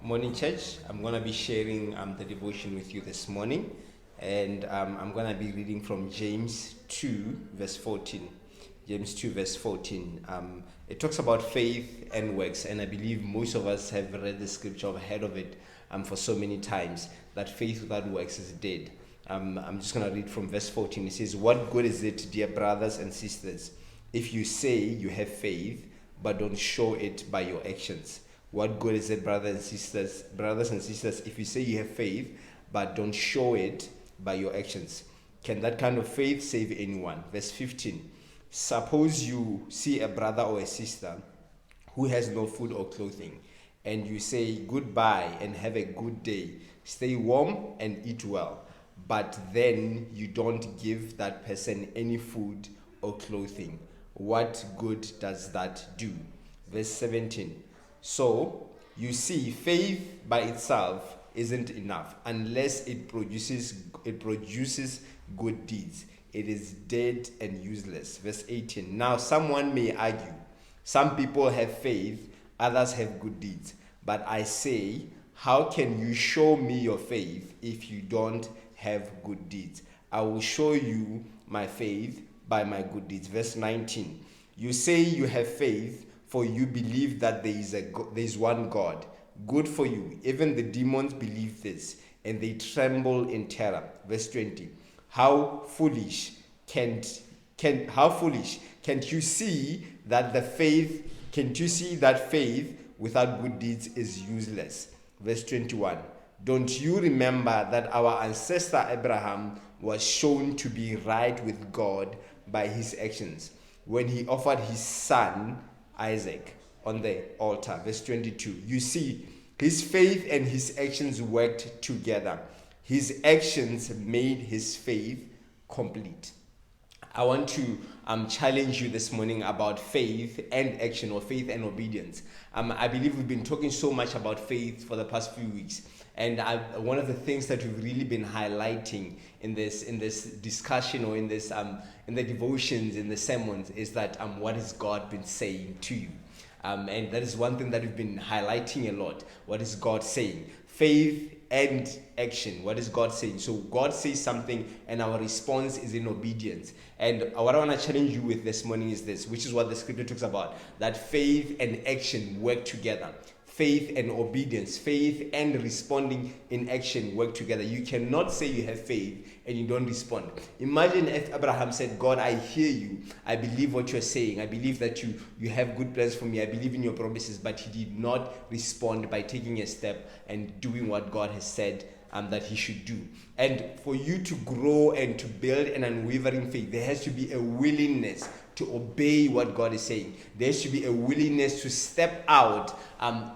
Morning, church. I'm going to be sharing the devotion with you this morning, and I'm going to be reading from James 2, verse 14. James 2, verse 14. It talks about faith and works, and I believe most of us have read the scripture or heard of it for so many times, that faith without works is dead. I'm just going to read from verse 14. It says, "What good is it, dear brothers and sisters, if you say you have faith, but don't show it by your actions? What good is it, brothers and sisters, if you say you have faith, but don't show it by your actions? Can that kind of faith save anyone?" Verse 15. "Suppose you see a brother or a sister who has no food or clothing, and you say goodbye and have a good day, stay warm and eat well, but then you don't give that person any food or clothing. What good does that do?" Verse 17. "So, you see, faith by itself isn't enough unless it produces good deeds. It is dead and useless." Verse 18. "Now, someone may argue, some people have faith, others have good deeds. But I say, how can you show me your faith if you don't have good deeds? I will show you my faith by my good deeds." Verse 19. "You say you have faith, for you believe that there is one God. Good for you. Even the demons believe this, and they tremble in terror." Verse 20. How foolish can't you see that faith without good deeds is useless? Verse 21. "Don't you remember that our ancestor Abraham was shown to be right with God by his actions when he offered his son Isaac on the altar?" Verse 22. "You see, his faith and his actions worked together. His actions made his faith complete." I want to challenge you this morning about faith and action, or faith and obedience. I believe we've been talking so much about faith for the past few weeks, and one of the things that we've really been highlighting in this discussion, or in the devotions, in the sermons, is that what has God been saying to you? And that is one thing that we've been highlighting a lot. What is God saying? Faith and action. What is God saying? So God says something, and our response is in obedience. And what I want to challenge you with this morning is this, which is what the scripture talks about, that faith and action work together. Faith and obedience, faith and responding in action work together. You cannot say you have faith and you don't respond. Imagine if Abraham said, "God, I hear you. I believe what you're saying. I believe that you have good plans for me. I believe in your promises." But he did not respond by taking a step and doing what God has said that he should do. And for you to grow and to build an unwavering faith, there has to be a willingness to obey what God is saying. There has to be a willingness to step out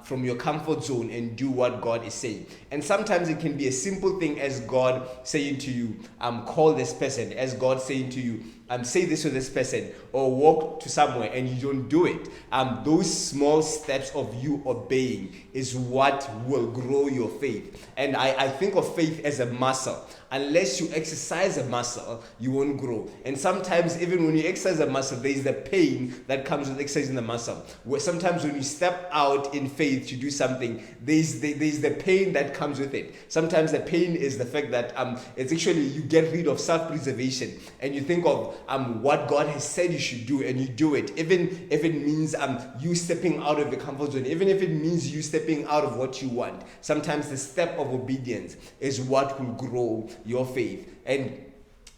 from your comfort zone and do what God is saying. And sometimes it can be a simple thing, as God saying to you, call this person, as God saying to you, say this to this person, or walk to somewhere, and you don't do it. Those small steps of you obeying is what will grow your faith. And I think of faith as a muscle. Unless you exercise a muscle, you won't grow. And sometimes, even when you exercise a muscle, there is the pain that comes with exercising the muscle. Where sometimes when you step out in faith to do something, there's the pain that comes with it. Sometimes the pain is the fact that it's actually, you get rid of self-preservation, and you think of what God has said you should do, and you do it, even if it means you stepping out of your comfort zone, even if it means you stepping out of what you want. Sometimes the step of obedience is what will grow your faith. And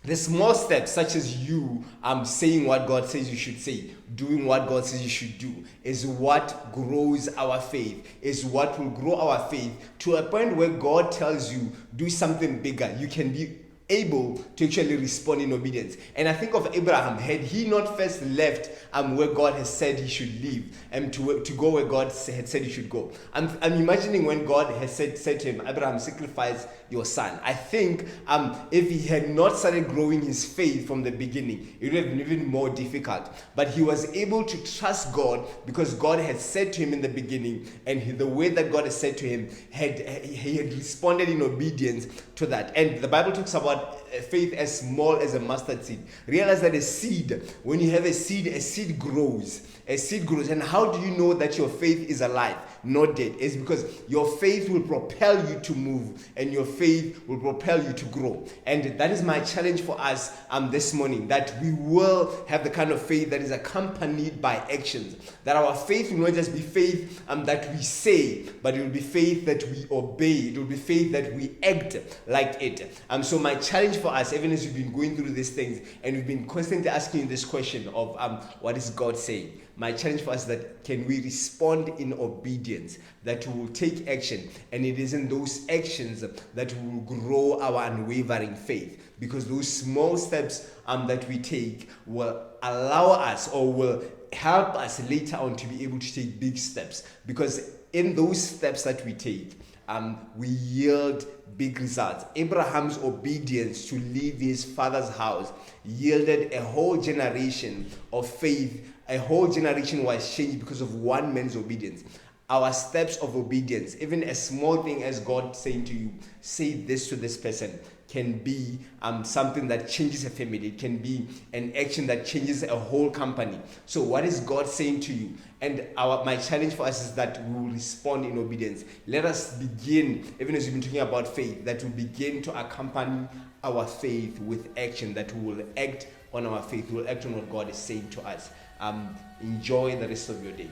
the small steps, such as you saying what God says you should say, doing what God says you should do, is what grows our faith, is what will grow our faith to a point where God tells you, do something bigger. You can be able to actually respond in obedience. And I think of Abraham, had he not first left where God has said he should leave, and to go where God had said he should go. I'm imagining when God has said to him, "Abraham, sacrifice your son." I think if he had not started growing his faith from the beginning, it would have been even more difficult. But he was able to trust God because God had said to him in the beginning, and the way that God has said to him, he had responded in obedience to that. And the Bible talks about faith as small as a mustard seed. Realize that a seed, when you have a seed grows. A seed grows. And how do you know that your faith is alive? not dead. It's because your faith will propel you to move, and your faith will propel you to grow. And that is my challenge for us this morning, that we will have the kind of faith that is accompanied by actions. That our faith will not just be faith that we say, but it will be faith that we obey. It will be faith that we act like it. So my challenge for us, even as we've been going through these things and we've been constantly asking this question of what is God saying? My challenge for us is that can we respond in obedience, that we will take action, and it is in those actions that we will grow our unwavering faith, because those small steps that we take will allow us, or will help us later on to be able to take big steps, because in those steps that we take, we yield big results. Abraham's obedience to leave his father's house yielded a whole generation of faith. A whole generation was changed because of one man's obedience. Our steps of obedience, even a small thing as God saying to you, say this to this person, can be something that changes a family. It can be an action that changes a whole company. So what is God saying to you? And my challenge for us is that we will respond in obedience. Let us begin, even as we've been talking about faith, that we begin to accompany our faith with action, that we will act on our faith, we will act on what God is saying to us. Enjoy the rest of your day.